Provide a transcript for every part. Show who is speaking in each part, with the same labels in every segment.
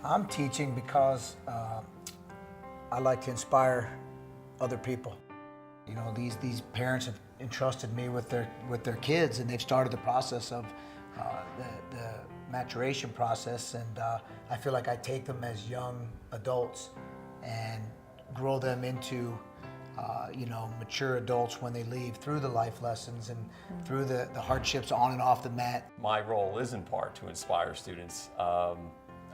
Speaker 1: I'm teaching because I like to inspire other people. You know, these parents have entrusted me with their kids, and they've started the process of the maturation process, and I feel like I take them as young adults and grow them into mature adults when they leave, through the life lessons and through the hardships on and off the mat.
Speaker 2: My role is in part to inspire students.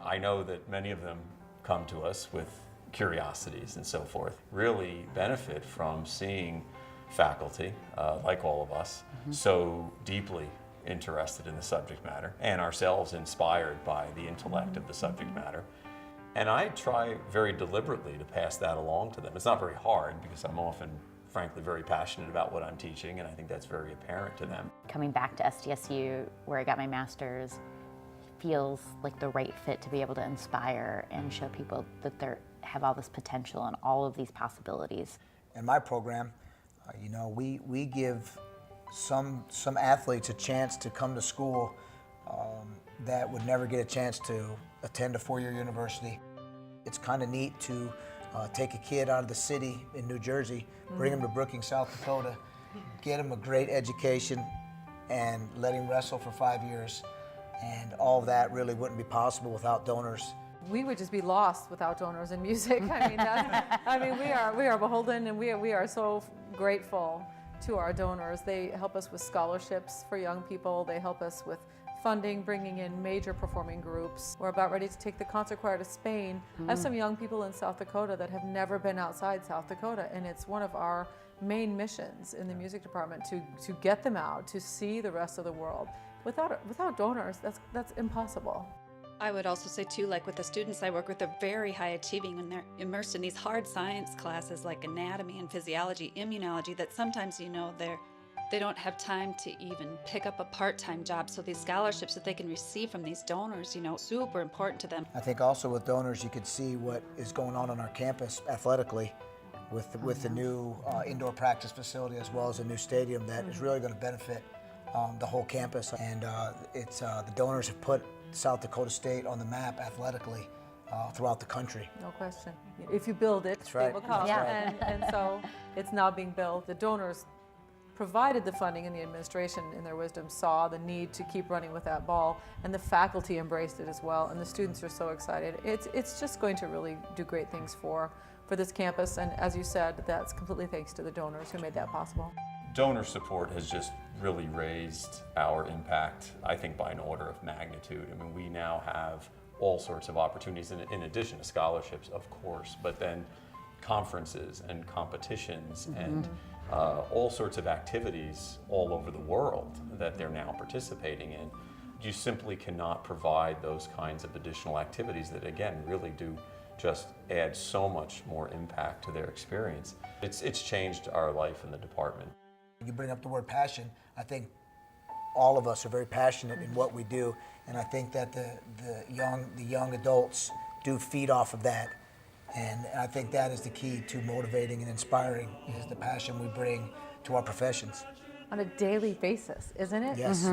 Speaker 2: I know that many of them come to us with curiosities and so forth, really benefit from seeing faculty, like all of us, so deeply interested in the subject matter, and ourselves inspired by the intellect of the subject matter. And I try very deliberately to pass that along to them. It's not very hard because I'm often, frankly, very passionate about what I'm teaching, and I think that's very apparent to them.
Speaker 3: Coming back to SDSU, where I got my master's, feels like the right fit to be able to inspire and show people that they have all this potential and all of these possibilities.
Speaker 1: In my program, we give some athletes a chance to come to school that would never get a chance to attend a four-year university. It's kind of neat to take a kid out of the city in New Jersey, bring him to Brookings, South Dakota, get him a great education, and let him wrestle for 5 years. And all of that really wouldn't be possible without donors.
Speaker 4: We would just be lost without donors in music. We are beholden, and we are so grateful to our donors. They help us with scholarships for young people. They help us with funding, bringing in major performing groups. We're about ready to take the concert choir to Spain. I have some young people in South Dakota that have never been outside South Dakota, and it's one of our main missions in the music department to get them out, to see the rest of the world. Without donors, that's impossible.
Speaker 5: I would also say too, like with the students I work with, they're very high achieving when they're immersed in these hard science classes like anatomy and physiology, immunology, that sometimes, they don't have time to even pick up a part-time job. So these scholarships that they can receive from these donors, super important to them.
Speaker 1: I think also with donors, you could see what is going on our campus athletically with the new indoor practice facility, as well as a new stadium that is really going to benefit the whole campus. And the donors have put South Dakota State on the map athletically throughout the country.
Speaker 4: No question. If you build it,
Speaker 1: That's right.
Speaker 4: it will come.
Speaker 3: Yeah.
Speaker 4: And so it's now being built. The donors provided the funding, and the administration, in their wisdom, saw the need to keep running with that ball, and the faculty embraced it as well, and the students are so excited. It's just going to really do great things for this campus, and as you said, that's completely thanks to the donors who made that possible.
Speaker 2: Donor support has just really raised our impact, I think, by an order of magnitude. We now have all sorts of opportunities in addition to scholarships, of course, but then conferences and competitions and all sorts of activities all over the world that they're now participating in. You simply cannot provide those kinds of additional activities that, again, really do just add so much more impact to their experience. It's changed our life in the department.
Speaker 1: You bring up the word passion. I think all of us are very passionate in what we do, and I think that the young adults do feed off of that. And I think that is the key to motivating and inspiring, is the passion we bring to our professions.
Speaker 4: On a daily basis, isn't it?
Speaker 1: Yes.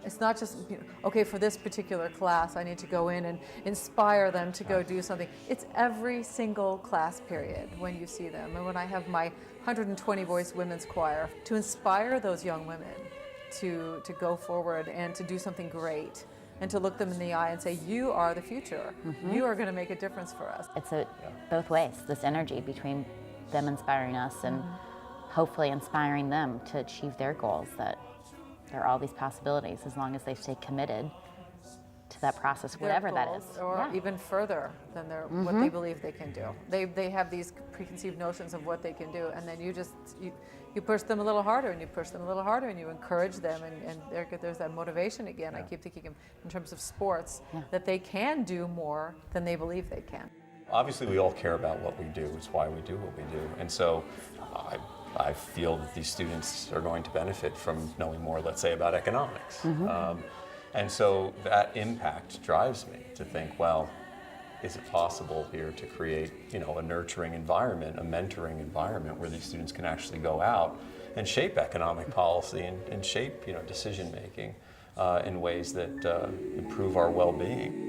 Speaker 4: It's not just, okay, for this particular class, I need to go in and inspire them to go do something. It's every single class period when you see them. And when I have my 120 voice women's choir, to inspire those young women to go forward and to do something great, and to look them in the eye and say, you are the future. You are going to make a difference for us.
Speaker 3: It's both ways, this energy between them inspiring us and hopefully inspiring them to achieve their goals, that there are all these possibilities as long as they stay committed to that process, whatever that is.
Speaker 4: Or even further than what they believe they can do. They have these preconceived notions of what they can do, and then you push them a little harder, and you push them a little harder, and you encourage them, and there's that motivation again. I keep thinking in terms of sports, that they can do more than they believe they can.
Speaker 2: Obviously, we all care about what we do. It's why we do what we do. And so I feel that these students are going to benefit from knowing more, let's say, about economics. And so that impact drives me to think, well, is it possible here to create, a nurturing environment, a mentoring environment where these students can actually go out and shape economic policy and shape, decision making in ways that improve our well-being.